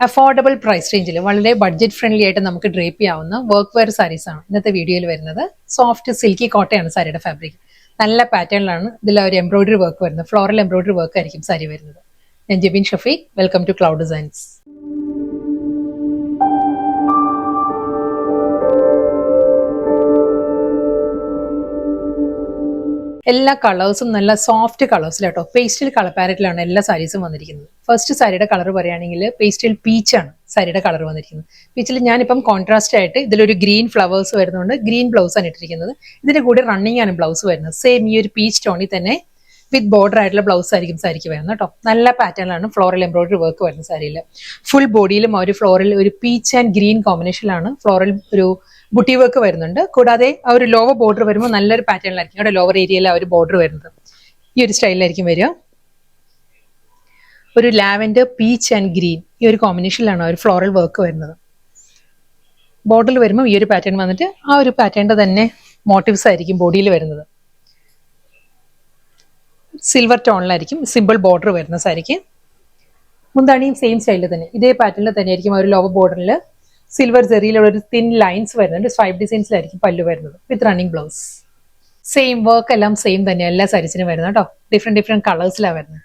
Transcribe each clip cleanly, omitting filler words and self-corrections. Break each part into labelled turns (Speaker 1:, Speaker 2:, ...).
Speaker 1: Affordable price റേഞ്ചിൽ വളരെ budget friendly ആയിട്ട് നമുക്ക് ഡ്രേപ്പ് ചെയ്യാവുന്ന വർക്ക് വെയർ സാരീസ് ആണ് ഇന്നത്തെ വീഡിയോയിൽ വരുന്നത്. സോഫ്റ്റ് സിൽക്കി കോട്ടയാണ് സാരിയുടെ ഫാബ്രിക്. നല്ല പാറ്റേണിലാണ് ഇതിൽ ഒരു എംബ്രോയിഡറി വർക്ക് വരുന്നത്. ഫ്ലോറൽ എംബ്രോയിഡറി വർക്ക് ആയിരിക്കും സാരി വരുന്നത്. ഞാൻ Jebin Shafeeq, welcome to cloud designs. എല്ലാ കളേഴ്സും നല്ല സോഫ്റ്റ് കളേഴ്സിലാട്ടോ, പേസ്റ്റൽ കളർ പാരറ്റിലാണ് എല്ലാ സാരീസും വന്നിരിക്കുന്നത്. ഫസ്റ്റ് സാരിയുടെ കളർ പറയുകയാണെങ്കിൽ പേസ്റ്റൽ പീച്ചാണ് സാരിയുടെ കളർ വന്നിരിക്കുന്നത്. പീച്ചിൽ ഞാനിപ്പം കോൺട്രാസ്റ്റ് ആയിട്ട് ഇതിലൊരു ഗ്രീൻ ഫ്ലവേഴ്സ് വരുന്നുണ്ട്. ഗ്രീൻ ബ്ലൗസ് ആണ് ഇട്ടിരിക്കുന്നത്. ഇതിന്റെ കൂടെ റണ്ണിങ് ആണ് ബ്ലൗസ് വരുന്നത്. സെയിം ഈ ഒരു പീച്ച് ടോണിൽ തന്നെ വിത്ത് ബോർഡർ ആയിട്ടുള്ള ബ്ലൗസ് ആയിരിക്കും സാരിക്ക് വരുന്നത് കേട്ടോ. നല്ല പാറ്റേണിലാണ് ഫ്ലോറൽ എംബ്രോയിഡറി വർക്ക് വരുന്ന സാരിയിൽ. ഫുൾ ബോഡിയിലും ആ ഒരു ഫ്ലോറൽ ഒരു പീച്ച് ആൻഡ് ഗ്രീൻ കോമ്പിനേഷനിലാണ് ഫ്ലോറൽ ഒരു ബുട്ടി വർക്ക് വരുന്നുണ്ട്. കൂടാതെ ആ ഒരു ലോവർ ബോർഡർ വരുമ്പോൾ നല്ലൊരു പാറ്റേണിലായിരിക്കും അവിടെ ലോവർ ഏരിയയിൽ ആ ഒരു ബോർഡർ വരുന്നത്. ഈ ഒരു സ്റ്റൈലിലായിരിക്കും വരിക. ഒരു ലാവൻഡർ പീച്ച് ആൻഡ് ഗ്രീൻ ഈ ഒരു കോമ്പിനേഷനിലാണ് ആ ഒരു ഫ്ലോറൽ വർക്ക് വരുന്നത്. ബോർഡറിൽ വരുമ്പോൾ ഈ ഒരു പാറ്റേൺ വന്നിട്ട് ആ ഒരു പാറ്റേണിന്റെ തന്നെ മോട്ടീവ്സ് ആയിരിക്കും ബോഡിയിൽ വരുന്നത്. സിൽവർ ടോണിലായിരിക്കും സിമ്പിൾ ബോർഡർ വരുന്ന സാരിക്ക്. മുന്താണിയും സെയിം സ്റ്റൈലിൽ തന്നെ ഇതേ പാറ്റേണിൽ തന്നെ ആയിരിക്കും ആ ഒരു ലോവർ ബോർഡറിൽ സിൽവർ ജെറിയിലുള്ള ഒരു തിൻ ലൈൻസ് വരുന്നുണ്ട്. സ്ട്രൈപ്പ് ഡിസൈൻസിലായിരിക്കും പല്ലു വരുന്നത് വിത്ത് റണ്ണിങ് ബ്ലൗസ്. സെയിം വർക്ക് എല്ലാം സെയിം തന്നെ എല്ലാ സാരീസിനും വരുന്നത് കേട്ടോ. ഡിഫറെന്റ് കളേഴ്സിലാണ് വരുന്നത്.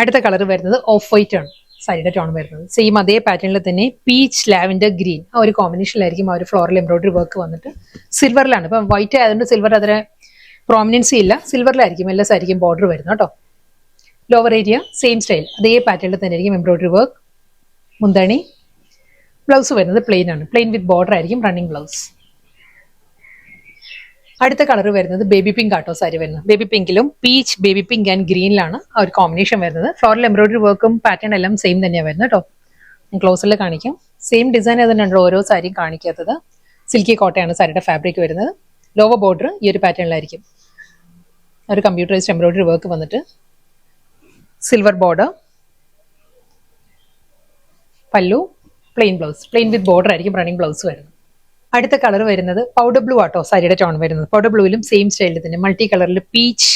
Speaker 1: അടുത്ത കളർ വരുന്നത് ഓഫ് വൈറ്റ് ആണ് സാരിയുടെ ടോൺ വരുന്നത്. സെയിം അതേ പാറ്റേണിൽ തന്നെ പീച്ച് ലാവൻഡർ ഗ്രീൻ ആ ഒരു കോമ്പിനേഷനിലായിരിക്കും ആ ഒരു ഫ്ലോറൽ എംബ്രോയിഡറി വർക്ക് വന്നിട്ട് സിൽവറിലാണ്. ഇപ്പം വൈറ്റ് ആയതുകൊണ്ട് സിൽവർ അത്ര പ്രോമിനൻസി ഇല്ല. സിൽവറിലായിരിക്കും എല്ലാ സാരിക്കും ബോർഡർ വരുന്നത് കേട്ടോ. ലോവർ ഏരിയ സെയിം സ്റ്റൈൽ അതേ പാറ്റേണിൽ തന്നെ ആയിരിക്കും എംബ്രോയിഡറി വർക്ക്. മുന്താണി ബ്ലൗസ് വരുന്നത് പ്ലെയിൻ ആണ്. പ്ലെയിൻ വിത്ത് ബോർഡർ ആയിരിക്കും റണ്ണിങ് ബ്ലൗസ്. അടുത്ത കളർ വരുന്നത് ബേബി പിങ്ക് ആട്ടോ സാരി വരുന്നത്. ബേബി പിങ്കിലും പീച്ച് ബേബി പിങ്ക് ആൻഡ് ഗ്രീനിലാണ് ആ ഒരു കോമ്പിനേഷൻ വരുന്നത്. ഫ്ലോറൽ എംബ്രോയിഡറി വർക്കും പാറ്റേൺ എല്ലാം സെയിം തന്നെയാണ് വരുന്നത് കേട്ടോ. ഞാൻ ക്ലോസിൽ കാണിക്കാം. സെയിം ഡിസൈൻ തന്നെയാണ് ഓരോ സാരിയും കാണിക്കാത്തത്. സിൽക്കി കോട്ടയാണ് സാരിയുടെ ഫാബ്രിക് വരുന്നത്. ലോവർ ബോർഡർ ഈ ഒരു പാറ്റേണിലായിരിക്കും. ഒരു കമ്പ്യൂട്ടറൈസ്ഡ് എംബ്രോയിഡറി വർക്ക് വന്നിട്ട് silver border, pallu, plain blouse. Plain with border ആയിരിക്കും റണ്ണിങ് ബ്ലൗസ് വരുന്നത്. അടുത്ത കളർ വരുന്നത് പൗഡർ ബ്ലൂ ആട്ടോ സാരിയുടെ ടോൺ വരുന്നത്. പൗഡർ ബ്ലൂവിലും സെയിം സ്റ്റൈലിൽ തന്നെ മൾട്ടി കളറിൽ പീച്ച്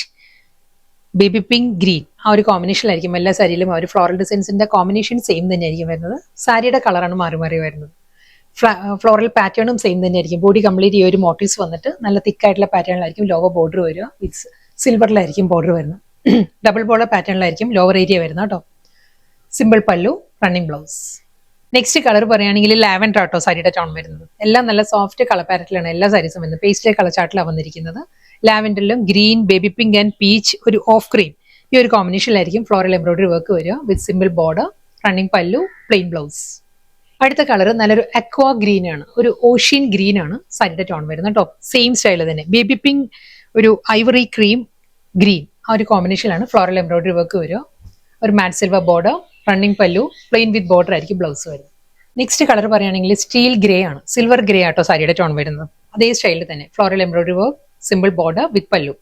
Speaker 1: ബേബി പിങ്ക് ഗ്രീൻ ആ ഒരു കോമ്പിനേഷനിലായിരിക്കും എല്ലാ സാരിയിലും. ആ ഒരു ഫ്ലോറൽ ഡിസൈൻസിന്റെ കോമ്പിനേഷൻ സെയിം തന്നെയായിരിക്കും വരുന്നത്. സാരിയുടെ കളറാണ് മാറി മാറി വരുന്നത്. ഫ്ലോറൽ പാറ്റേണും സെയിം തന്നെയായിരിക്കും. ബോഡി കംപ്ലീറ്റ് ഈ ഒരു മോട്ടീവ്സ് വന്നിട്ട് നല്ല തിക്കായിട്ടുള്ള പാറ്റേണിലായിരിക്കും ലോവർ ബോർഡർ വരിക. വിത്ത് സിൽവറിലായിരിക്കും ബോർഡർ വരുന്നത്. ഡബിൾ ബോർഡർ പാറ്റേണിലായിരിക്കും ലോവർ ഏരിയ വരുന്നത് കേട്ടോ. സിമ്പിൾ പല്ലു, റണ്ണിങ് ബ്ലൗസ്. നെക്സ്റ്റ് കളർ പറയുകയാണെങ്കിൽ ലാവൻഡർ ആട്ടോ സാരിയുടെ ടോൺ വരുന്നത്. എല്ലാം നല്ല സോഫ്റ്റ് കളർ പാരറ്റിലാണ് എല്ലാ സാരീസും വരുന്നത്. പേസ്റ്റൽ കളർ ചാർട്ടിലാണ് വന്നിരിക്കുന്നത്. ലാവൻഡറിലും green, baby pink and peach, ഒരു ഓഫ് ക്രീം ഈ ഒരു കോമ്പിനേഷനിലായിരിക്കും ഫ്ലോറൽ എംബ്രോയിഡറി വർക്ക് വരിക with simple border, running pallu, plain blouse. അടുത്ത കളർ നല്ലൊരു അക്വാ ഗ്രീൻ ആണ്. ഒരു ഓഷ്യൻ ഗ്രീൻ ആണ് സാരിയുടെ ടോൺ വരുന്നത് കേട്ടോ. സെയിം സ്റ്റൈൽ തന്നെ ബേബി പിങ്ക്, ഒരു ഐവറി ക്രീം, ഗ്രീൻ ആ ഒരു കോമ്പിനേഷനിലാണ് ഫ്ലോറൽ എംബ്രോയിഡറി വർക്ക് വരിക. ഒരു മാറ്റ് silver border, running pallu, plain with border ആയിരിക്കും ബ്ലൗസ് വരുന്നത്. നെക്സ്റ്റ് കളർ പറയുകയാണെങ്കിൽ സ്റ്റീൽ ഗ്രേ ആണ്. സിൽവർ ഗ്രേ ആട്ടോ സാരിയുടെ ടോൺ വരുന്നത്. അതേ സ്റ്റൈലിൽ തന്നെ floral embroidery work, simple border വിത്ത് പല്ലു.